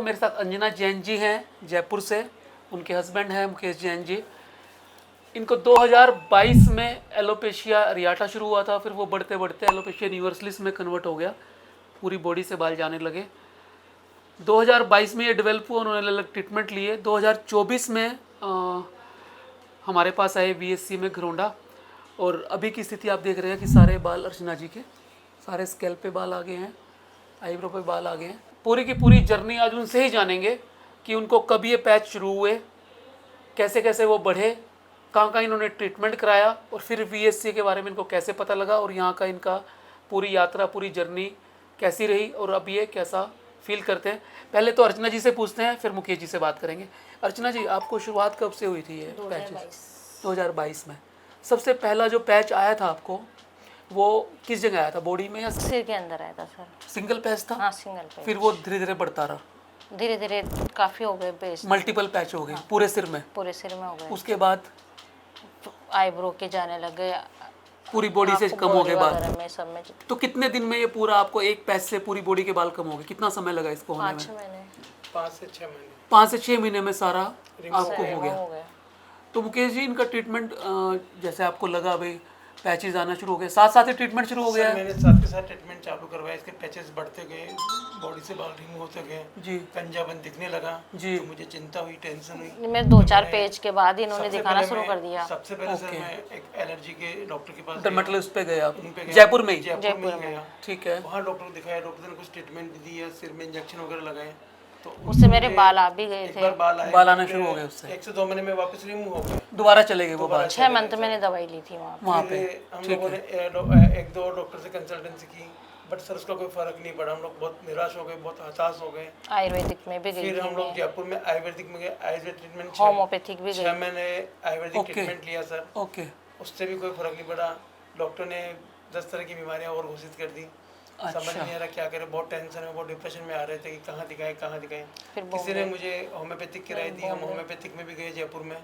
मेरे साथ अंजना जैन जी हैं जयपुर से, उनके हस्बैंड हैं मुकेश जैन जी। इनको 2022 में एलोपेशिया रियाटा शुरू हुआ था, फिर वो बढ़ते बढ़ते एलोपेशिया यूनिवर्सलिस में कन्वर्ट हो गया, पूरी बॉडी से बाल जाने लगे। 2022 में ये डेवलप हुआ, उन्होंने अलग अलग ट्रीटमेंट लिए। 2024 में हमारे पास आए बीएससी में घरोंडा, और अभी की स्थिति आप देख रहे हैं कि सारे बाल अर्चना जी के सारे स्कैल्प पे बाल आ गए हैं, आईब्रो पे बाल आ गए हैं। पूरी की पूरी जर्नी आज उनसे ही जानेंगे कि उनको कब ये पैच शुरू हुए, कैसे कैसे वो बढ़े, कहाँ कहाँ इन्होंने ट्रीटमेंट कराया, और फिर वीएससी के बारे में इनको कैसे पता लगा, और यहाँ का इनका पूरी यात्रा, पूरी जर्नी कैसी रही, और अब ये कैसा फील करते हैं। पहले तो अर्चना जी से पूछते हैं, फिर मुकेश जी से बात करेंगे। अर्चना जी, आपको शुरुआत कब से हुई थी ये पैचेस? 2022 में। सबसे पहला जो पैच आया था आपको, वो किस जगह आया था, बॉडी में या सिर के अंदर आया था सर? सिंगल पैच था? हाँ, सिंगल पैच। फिर वो धीरे धीरे बढ़ता रहा? धीरे धीरे काफी हो गए पेस्ट, मल्टीपल पैच हो गए? हाँ। पूरे सिर में? पूरे सिर में हो गए। उसके बाद आईब्रो के जाने लगे, पूरी बॉडी से कम हो गए बाल में, सब में। तो कितने दिन में ये पूरा आपको एक पैच से पूरी बॉडी के बाल कम हो गए? कितना समय लगा इसको होने में? 5-6 महीने। 5 से 6 महीने। 5 से 6 महीने में सारा आपको हो गया। हो गया। तो मुकेश जी, इनका ट्रीटमेंट जैसे आपको लगा भाई पैचेज आना शुरू हो गए, साथ साथ ही ट्रीटमेंट शुरू हो गया? मैंने साथ के साथ ट्रीटमेंट चालू करवाया, इसके पैचेस बढ़ते गए, बॉडी से बाल रिमूव होते गए जी, कंजापन दिखने लगा जी। तो मुझे चिंता हुई, टेंशन हुई। मैं 2-4 पेज के बाद ही इन्होंने दिखाना शुरू कर दिया। सबसे पहले सर मैं एक एलर्जी के डॉक्टर के पास डर्मेटोलॉजिस्ट पे गए आप? जयपुर में ही? जयपुर में गया, ठीक है। वहाँ डॉक्टर को दिखाया, डॉक्टर ने कुछ ट्रीटमेंट भी दिया, सिर में इंजेक्शन वगैरह लगाए, तो उससे मेरे बाल आ भी गए थे। बाल आना शुरू हो गए उससे? 1 से 2 महीने में वापस रिमूव हो गए, दोबारा चले गए वो बाल? 6 मंथ मैंने दवाई ली थी वहाँ पे। हम लोगों ने 1-2 डॉक्टर से कंसल्टेंसी की, बट सर उसका कोई फर्क नहीं पड़ा। हम लोग बहुत निराश हो गए, बहुत हताश हो गए। आयुर्वेदिक में भी गई, फिर हम लोग जयपुर में आयुर्वेदिक में गए, आयुर्वेद ट्रीटमेंट, होम्योपैथिक भी 6 महीने आयुर्वेदिक ट्रीटमेंट लिया सर। ओके। उससे भी कोई फर्क नहीं पड़ा। डॉक्टर ने 10 तरह की बीमारियां और घोषित कर दी। समझ नहीं आ रहा क्या करें, बहुत टेंशन में, बहुत डिप्रेशन में आ रहे थे कि कहाँ दिखाएं। किसी ने मुझे होम्योपैथिक की राय दी, हम होम्योपैथिक में भी गए जयपुर में।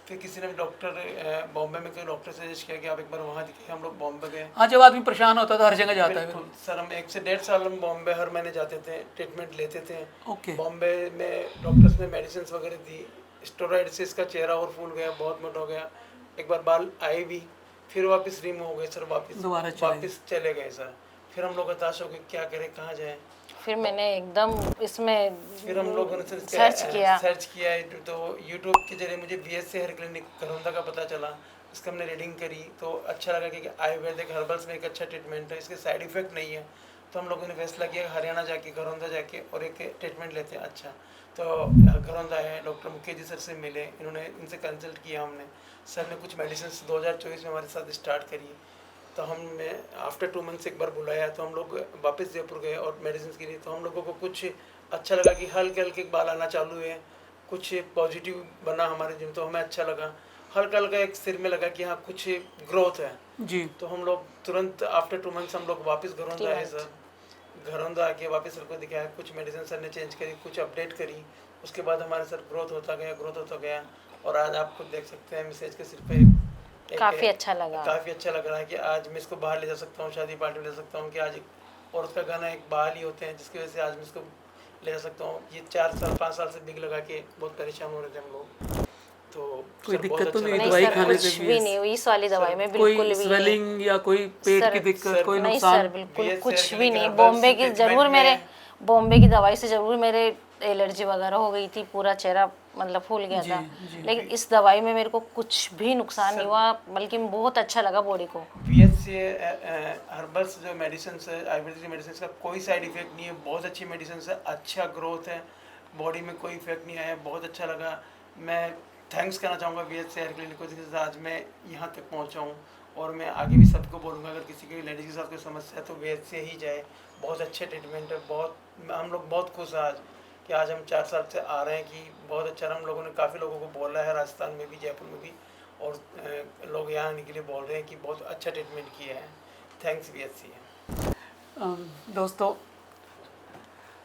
फिर किसी ने डॉक्टर बॉम्बे में कोई डॉक्टर सजेस्ट किया कि आप एक बार वहाँ दिखाइए, हम लोग बॉम्बे गए। हाँ, जब आदमी परेशान होता है तो हर जगह जाता है सर। हम 1 से 1.5 साल हम बॉम्बे हर महीने जाते थे, ट्रीटमेंट लेते थे। ओके। बॉम्बे में डॉक्टर्स ने मेडिसिन वगैरह दी, स्टेरॉइड से इसका चेहरा और फूल गया, बहुत मोटा हो गया। एक बार बाल आए भी, फिर वापस रिमूव हो गए सर, वापस चले गए सर। फिर हम लोग हताश हो गए, क्या करें, कहाँ जाएं। फिर मैंने एकदम इसमें फिर हम लोगों ने सर्च किया तो यूट्यूब के जरिए मुझे बीएससी हेयर क्लिनिक घरोंदा का पता चला। इसका हमने रीडिंग करी तो अच्छा लगा कि आयुर्वेदिक हर्बल्स में एक अच्छा ट्रीटमेंट है, इसके साइड इफेक्ट नहीं है। तो हम लोगों ने फैसला किया हरियाणा जाके, घरोंदा जाके और एक ट्रीटमेंट लेते हैं। अच्छा, तो घरोंदा है, डॉक्टर मुकेश जी सर से मिले, इन्होंने इनसे कंसल्ट किया हमने। सर ने कुछ मेडिसिन 2024 में हमारे साथ स्टार्ट करी। तो हमने आफ्टर 2 मंथ्स एक बार बुलाया, तो हम लोग वापस जयपुर गए और मेडिसिन के लिए। तो हम लोगों को कुछ अच्छा लगा कि हल्के हल्के बाल आना चालू हुए, कुछ पॉजिटिव बना हमारे जिम, तो हमें अच्छा लगा। हल्का हल्का एक सिर में लगा कि हाँ कुछ ग्रोथ है जी। तो हम लोग तुरंत आफ्टर 2 मंथ्स हम लोग वापस घरोंदा आए सर। घरोंदा आके वापस सर को दिखाया, कुछ मेडिसिन सर ने चेंज करी, कुछ अपडेट करी। उसके बाद हमारे सर ग्रोथ होता गया। और आज आप खुद देख सकते हैं मैसेज के सिर पे काफ़ी अच्छा लग रहा है कि आज मैं इसको बाहर ले जा सकता हूँ, शादी पार्टी में ले जा सकता हूँ। कि आज एक औरत का गाना एक बाल ही होते हैं, जिसकी वजह से आज मैं इसको ले जा सकता हूँ। ये 5 साल से बिग लगा के बहुत परेशान हो रहे थे हम लोग। तो कोई दिक्कत तो नहीं? दवाई खाने से भी नहीं हुई इस वाली दवाई में, बिल्कुल भी स्वेलिंग या कोई पेट की दिक्कत, कोई नुकसान? नहीं सर, बिल्कुल कुछ भी नहीं। बॉम्बे की दवाई से जरूर मेरे एलर्जी वगैरह हो गई थी, पूरा चेहरा मतलब फूल गया था। लेकिन इस दवाई में मेरे को कुछ भी नुकसान नहीं हुआ, बल्कि बहुत अच्छा लगा बॉडी को। बीएससी हर्बल्स जो मेडिसिन है, आयुर्वेदिक मेडिसिन का कोई साइड इफेक्ट नहीं है, बहुत अच्छी मेडिसिन है, अच्छा ग्रोथ है, बॉडी में कोई इफेक्ट नहीं आया, बहुत अच्छा लगा। मैं थैंक्स करना चाहूँगा बीएससी हेयर क्लिनिक को, जिससे आज मैं यहाँ तक पहुँचा हूँ। और मैं आगे भी सबको बोलूँगा अगर किसी की लेडीज के साथ कोई समस्या है तो बीएससी ही जाए, बहुत अच्छे ट्रीटमेंट है। हम लोग बहुत खुश हैं आज कि आज हम 4 साल से आ रहे हैं कि बहुत अच्छा। हम लोगों ने काफ़ी लोगों को बोला है, राजस्थान में भी, जयपुर में भी, और लोग यहाँ आने के लिए बोल रहे हैं कि बहुत अच्छा ट्रीटमेंट किया है। Thanks BSc. दोस्तों,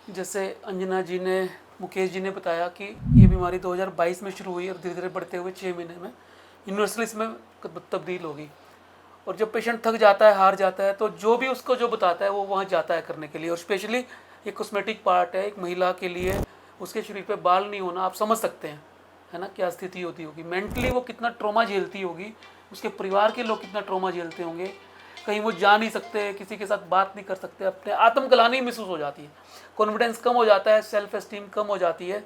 जैसे अंजना जी ने, मुकेश जी ने बताया कि ये बीमारी 2022 में शुरू हुई और धीरे धीरे बढ़ते हुए 6 महीने में यूनिवर्सलिस में तब्दील होगी। और जब पेशेंट थक जाता है, हार जाता है, तो जो भी उसको जो बताता है वो वहाँ जाता है करने के लिए। और स्पेशली ये कॉस्मेटिक पार्ट है, एक महिला के लिए उसके शरीर पे बाल नहीं होना, आप समझ सकते हैं, है ना, क्या स्थिति होती होगी। मेंटली वो कितना ट्रॉमा झेलती होगी, उसके परिवार के लोग कितना ट्रॉमा झेलते होंगे। कहीं वो जा नहीं सकते, किसी के साथ बात नहीं कर सकते, अपने आत्मग्लानि महसूस हो जाती है, कॉन्फिडेंस कम हो जाता है, सेल्फ एस्टीम कम हो जाती है,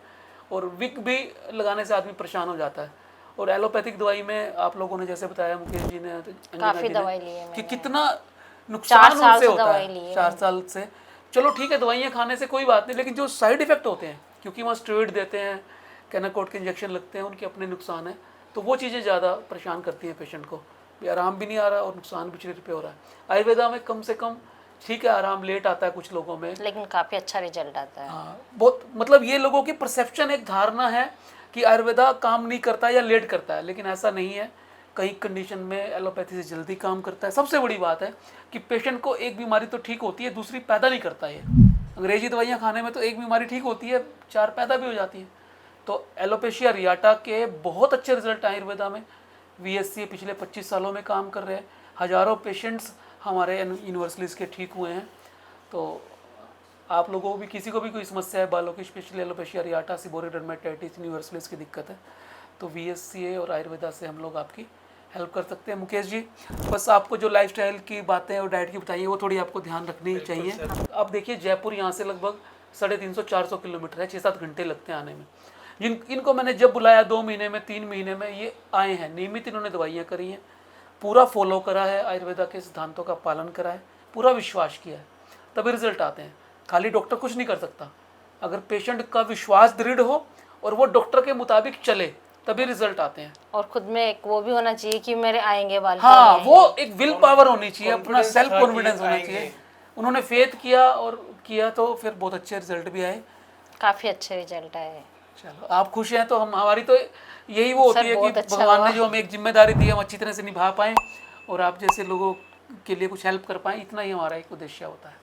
और विक भी लगाने से आदमी परेशान हो जाता है। और एलोपैथिक दवाई में आप लोगों ने जैसे बताया, मुकेश जी ने, अंजना काफी जी ने, दवाई ली है कि मैंने। कितना नुकसान 4 साल उनसे से होता दवाई ली है। है 4 साल से, चलो ठीक है, दवाइयाँ खाने से कोई बात नहीं, लेकिन जो साइड इफेक्ट होते हैं, क्योंकि वहाँ स्टेरॉइड देते हैं, कैनाकोड के इंजेक्शन लगते हैं, उनके अपने नुकसान है, तो वो चीज़ें ज़्यादा परेशान करती हैं पेशेंट को, भी आराम भी नहीं आ रहा और नुकसान भी शरीर पे हो रहा है। आयुर्वेदा में कम से कम ठीक है, आराम लेट आता है कुछ लोगों में, लेकिन काफी अच्छा रिजल्ट आता है। हाँ बहुत, मतलब ये लोगों की परसेप्शन, एक धारणा है कि आयुर्वेदा काम नहीं करता या लेट करता है, लेकिन ऐसा नहीं है। कई कंडीशन में एलोपैथी से जल्दी काम करता है। सबसे बड़ी बात है कि पेशेंट को एक बीमारी तो ठीक होती है, दूसरी पैदा नहीं करता है। अंग्रेजी दवाइयाँ खाने में तो एक बीमारी ठीक होती है, 4 पैदा भी हो जाती हैं। तो एलोपेशिया रियाटा के बहुत अच्छे रिजल्ट आए आयुर्वेदा में। VSC पिछले 25 सालों में काम कर रहे हैं, हज़ारों पेशेंट्स हमारे यूनिवर्सलिटीज़ के ठीक हुए हैं। तो आप लोगों को भी, किसी को भी कोई समस्या है बालों की, स्पेशली एलोपेशिया रियाटा, सीबोरिक डर्मेटाइटिस, यूनिवर्सलिटीज़ की दिक्कत है, तो VSCA और आयुर्वेदा से हम लोग आपकी हेल्प कर सकते हैं। मुकेश जी, बस आपको जो लाइफस्टाइल की बातें और डाइट की बताइए, वो थोड़ी आपको ध्यान रखनी चाहिए। अब देखिए, जयपुर यहाँ से लगभग 350-400 किलोमीटर है, 6-7 घंटे लगते हैं आने में। इनको मैंने जब बुलाया 2 महीने में, 3 महीने में ये आए हैं, नियमित इन्होंने दवाइयाँ करी हैं, पूरा फॉलो करा है, आयुर्वेदा के सिद्धांतों का पालन करा है, पूरा विश्वास किया है, तभी रिजल्ट आते हैं। खाली डॉक्टर कुछ नहीं कर सकता, अगर पेशेंट का विश्वास दृढ़ हो और वो डॉक्टर के मुताबिक चले, तभी रिजल्ट आते हैं। और खुद में एक वो भी होना चाहिए कि मेरे आएंगे बाल। हाँ, वो एक विल पावर होनी चाहिए, अपना confidence सेल्फ था कि कॉन्फिडेंस होना आएंगे। चाहिए। उन्होंने फेथ किया और किया, तो फिर बहुत अच्छे रिजल्ट भी आए। काफी अच्छे रिजल्ट आए। चलो, आप खुश हैं तो हम, हमारी तो यही वो होती सर, है कि बहुत अच्छा भगवान हुआ। ने जो हमें एक जिम्मेदारी दी है, हम अच्छी तरह से निभा पाएँ और आप जैसे लोगों के लिए कुछ हेल्प कर पाएँ, इतना ही हमारा एक उद्देश्य होता है।